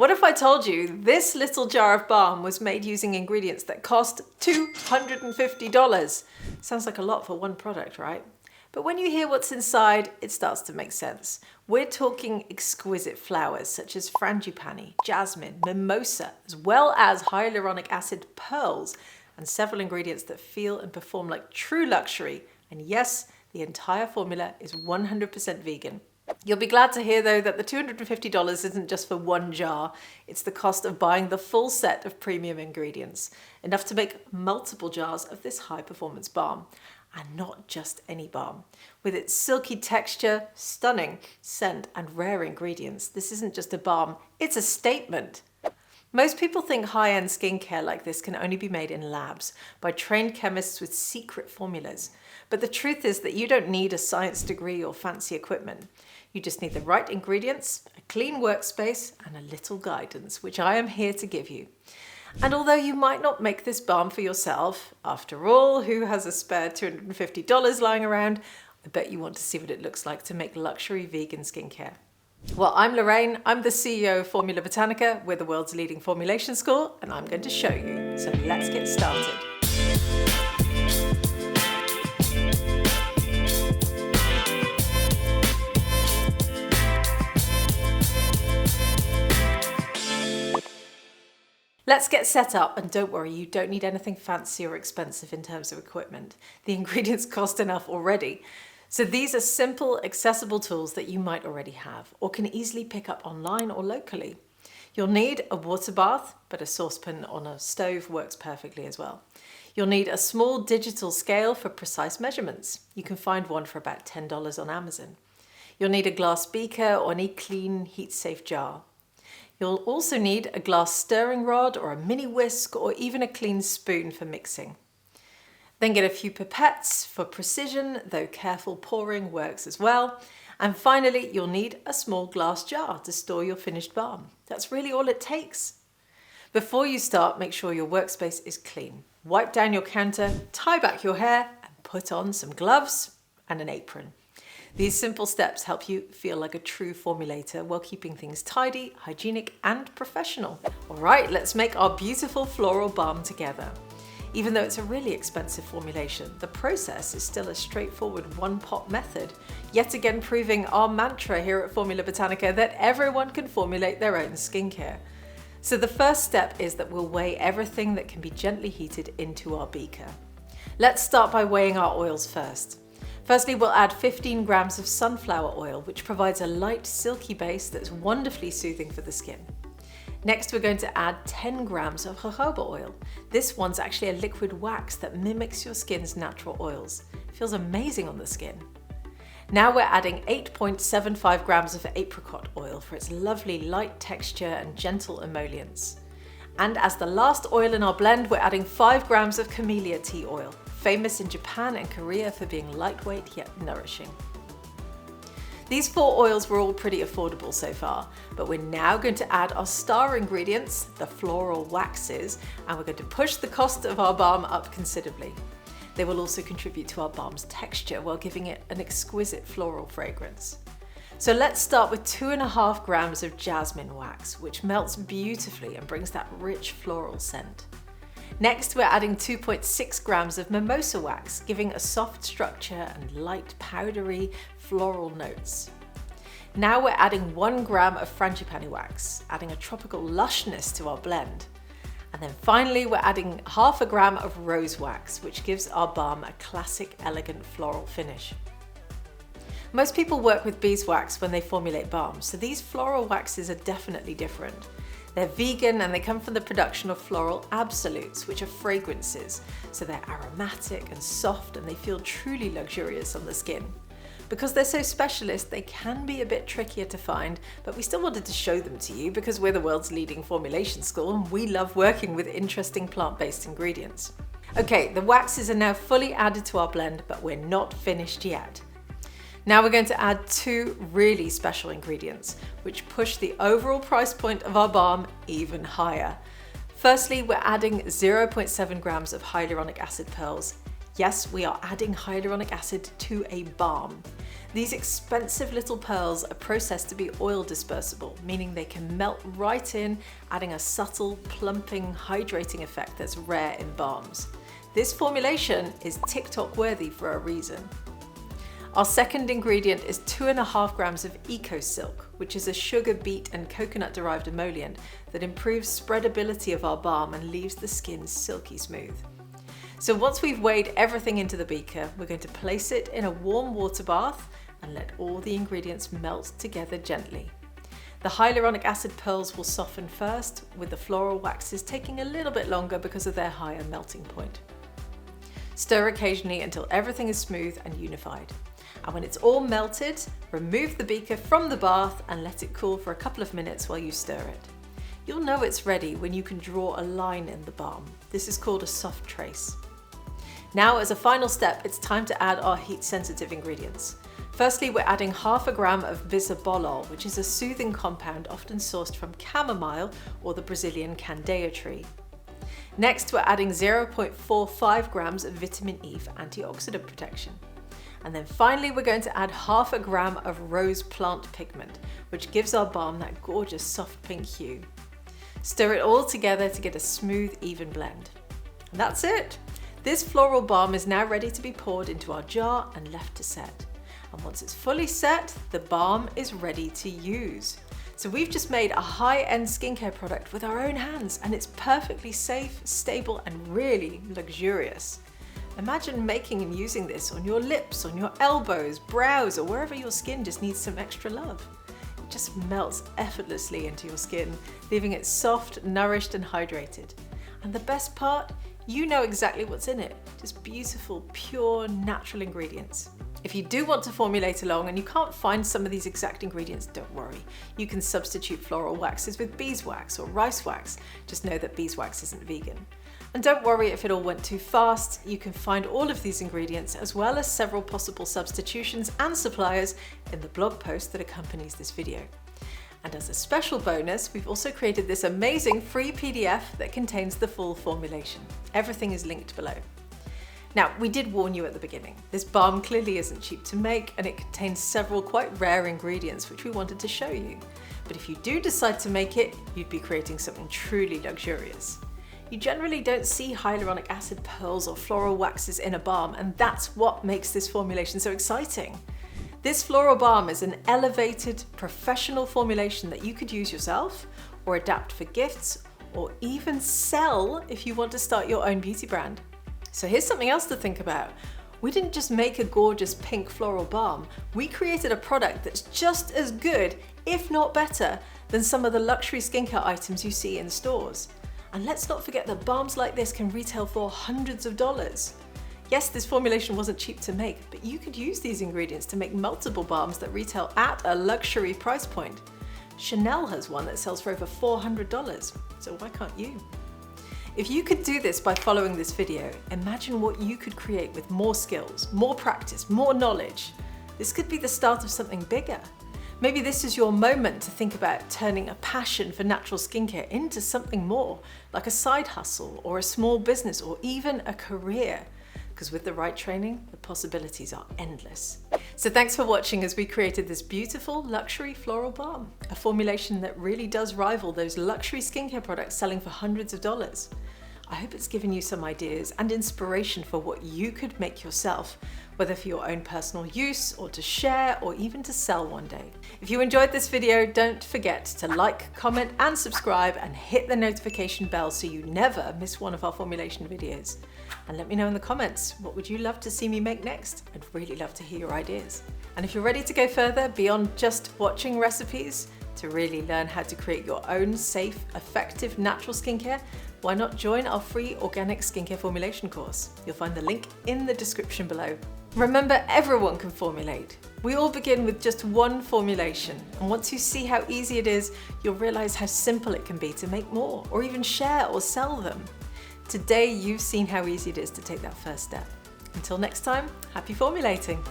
What if I told you this little jar of balm was made using ingredients that cost $250? Sounds like a lot for one product, right? But when you hear what's inside, it starts to make sense. We're talking exquisite flowers such as frangipani, jasmine, mimosa, as well as hyaluronic acid pearls, and several ingredients that feel and perform like true luxury. And yes, the entire formula is 100% vegan. You'll be glad to hear though that the $250 isn't just for one jar, it's the cost of buying the full set of premium ingredients, enough to make multiple jars of this high performance balm. And not just any balm. With its silky texture, stunning scent and rare ingredients, this isn't just a balm, it's a statement. Most people think high-end skincare like this can only be made in labs by trained chemists with secret formulas. But the truth is that you don't need a science degree or fancy equipment. You just need the right ingredients, a clean workspace, and a little guidance, which I am here to give you. And although you might not make this balm for yourself, after all, who has a spare $250 lying around? I bet you want to see what it looks like to make luxury vegan skincare. Well, I'm Lorraine, I'm the CEO of Formula Botanica, we're the world's leading formulation school, and I'm going to show you. So let's get started. Let's get set up, and don't worry, you don't need anything fancy or expensive in terms of equipment. The ingredients cost enough already. So these are simple, accessible tools that you might already have or can easily pick up online or locally. You'll need a water bath, but a saucepan on a stove works perfectly as well. You'll need a small digital scale for precise measurements. You can find one for about $10 on Amazon. You'll need a glass beaker or any clean, heat-safe jar. You'll also need a glass stirring rod or a mini whisk or even a clean spoon for mixing. Then get a few pipettes for precision, though careful pouring works as well. And finally, you'll need a small glass jar to store your finished balm. That's really all it takes. Before you start, make sure your workspace is clean. Wipe down your counter, tie back your hair, and put on some gloves and an apron. These simple steps help you feel like a true formulator while keeping things tidy, hygienic, and professional. All right, let's make our beautiful floral balm together. Even though it's a really expensive formulation, the process is still a straightforward one-pot method, yet again proving our mantra here at Formula Botanica that everyone can formulate their own skincare. So the first step is that we'll weigh everything that can be gently heated into our beaker. Let's start by weighing our oils first. Firstly, we'll add 15 grams of sunflower oil, which provides a light, silky base that's wonderfully soothing for the skin. Next, we're going to add 10 grams of jojoba oil. This one's actually a liquid wax that mimics your skin's natural oils. It feels amazing on the skin. Now we're adding 8.75 grams of apricot oil for its lovely light texture and gentle emollients. And as the last oil in our blend, we're adding 5 grams of camellia tea oil, famous in Japan and Korea for being lightweight yet nourishing. These 4 oils were all pretty affordable so far, but we're now going to add our star ingredients, the floral waxes, and we're going to push the cost of our balm up considerably. They will also contribute to our balm's texture while giving it an exquisite floral fragrance. So let's start with 2.5 grams of jasmine wax, which melts beautifully and brings that rich floral scent. Next, we're adding 2.6 grams of mimosa wax, giving a soft structure and light, powdery, floral notes. Now we're adding 1 gram of frangipani wax, adding a tropical lushness to our blend. And then finally, we're adding 0.5 gram of rose wax, which gives our balm a classic, elegant floral finish. Most people work with beeswax when they formulate balms, so these floral waxes are definitely different. They're vegan and they come from the production of floral absolutes, which are fragrances. So they're aromatic and soft and they feel truly luxurious on the skin. Because they're so specialist, they can be a bit trickier to find, but we still wanted to show them to you because we're the world's leading formulation school and we love working with interesting plant-based ingredients. Okay, the waxes are now fully added to our blend, but we're not finished yet. Now we're going to add 2 really special ingredients, which push the overall price point of our balm even higher. Firstly, we're adding 0.7 grams of hyaluronic acid pearls, Yes, we are adding hyaluronic acid to a balm. These expensive little pearls are processed to be oil dispersible, meaning they can melt right in, adding a subtle, plumping, hydrating effect that's rare in balms. This formulation is TikTok worthy for a reason. Our second ingredient is 2.5 grams of Ecosilk, which is a sugar beet and coconut derived emollient that improves spreadability of our balm and leaves the skin silky smooth. So once we've weighed everything into the beaker, we're going to place it in a warm water bath and let all the ingredients melt together gently. The hyaluronic acid pearls will soften first, with the floral waxes taking a little bit longer because of their higher melting point. Stir occasionally until everything is smooth and unified. And when it's all melted, remove the beaker from the bath and let it cool for a couple of minutes while you stir it. You'll know it's ready when you can draw a line in the balm. This is called a soft trace. Now, as a final step, it's time to add our heat-sensitive ingredients. Firstly, we're adding 0.5 gram of bisabolol, which is a soothing compound often sourced from chamomile or the Brazilian candeia tree. Next, we're adding 0.45 grams of vitamin E for antioxidant protection. And then finally, we're going to add 0.5 gram of rose plant pigment, which gives our balm that gorgeous soft pink hue. Stir it all together to get a smooth, even blend. And that's it. This floral balm is now ready to be poured into our jar and left to set. And once it's fully set, the balm is ready to use. So we've just made a high-end skincare product with our own hands, and it's perfectly safe, stable, and really luxurious. Imagine making and using this on your lips, on your elbows, brows, or wherever your skin just needs some extra love. It just melts effortlessly into your skin, leaving it soft, nourished, and hydrated. And the best part, you know exactly what's in it. Just beautiful, pure, natural ingredients. If you do want to formulate along and you can't find some of these exact ingredients, don't worry. You can substitute floral waxes with beeswax or rice wax. Just know that beeswax isn't vegan. And don't worry if it all went too fast. You can find all of these ingredients as well as several possible substitutions and suppliers in the blog post that accompanies this video. And as a special bonus, we've also created this amazing free PDF that contains the full formulation. Everything is linked below. Now, we did warn you at the beginning. This balm clearly isn't cheap to make, and it contains several quite rare ingredients which we wanted to show you. But if you do decide to make it, you'd be creating something truly luxurious. You generally don't see hyaluronic acid pearls or floral waxes in a balm, and that's what makes this formulation so exciting. This floral balm is an elevated, professional formulation that you could use yourself or adapt for gifts or even sell if you want to start your own beauty brand. So here's something else to think about. We didn't just make a gorgeous pink floral balm, we created a product that's just as good, if not better, than some of the luxury skincare items you see in stores. And let's not forget that balms like this can retail for hundreds of dollars. Yes, this formulation wasn't cheap to make, but you could use these ingredients to make multiple balms that retail at a luxury price point. Chanel has one that sells for over $400, so why can't you? If you could do this by following this video, imagine what you could create with more skills, more practice, more knowledge. This could be the start of something bigger. Maybe this is your moment to think about turning a passion for natural skincare into something more, like a side hustle or a small business or even a career. Because with the right training, the possibilities are endless. So thanks for watching as we created this beautiful luxury floral balm, a formulation that really does rival those luxury skincare products selling for hundreds of dollars. I hope it's given you some ideas and inspiration for what you could make yourself, whether for your own personal use or to share or even to sell one day. If you enjoyed this video, don't forget to like, comment and subscribe and hit the notification bell so you never miss one of our formulation videos. And let me know in the comments, what would you love to see me make next? I'd really love to hear your ideas. And if you're ready to go further beyond just watching recipes, to really learn how to create your own safe, effective, natural skincare, why not join our free organic skincare formulation course? You'll find the link in the description below. Remember, everyone can formulate. We all begin with just one formulation, and once you see how easy it is, you'll realize how simple it can be to make more, or even share or sell them. Today, you've seen how easy it is to take that first step. Until next time, happy formulating.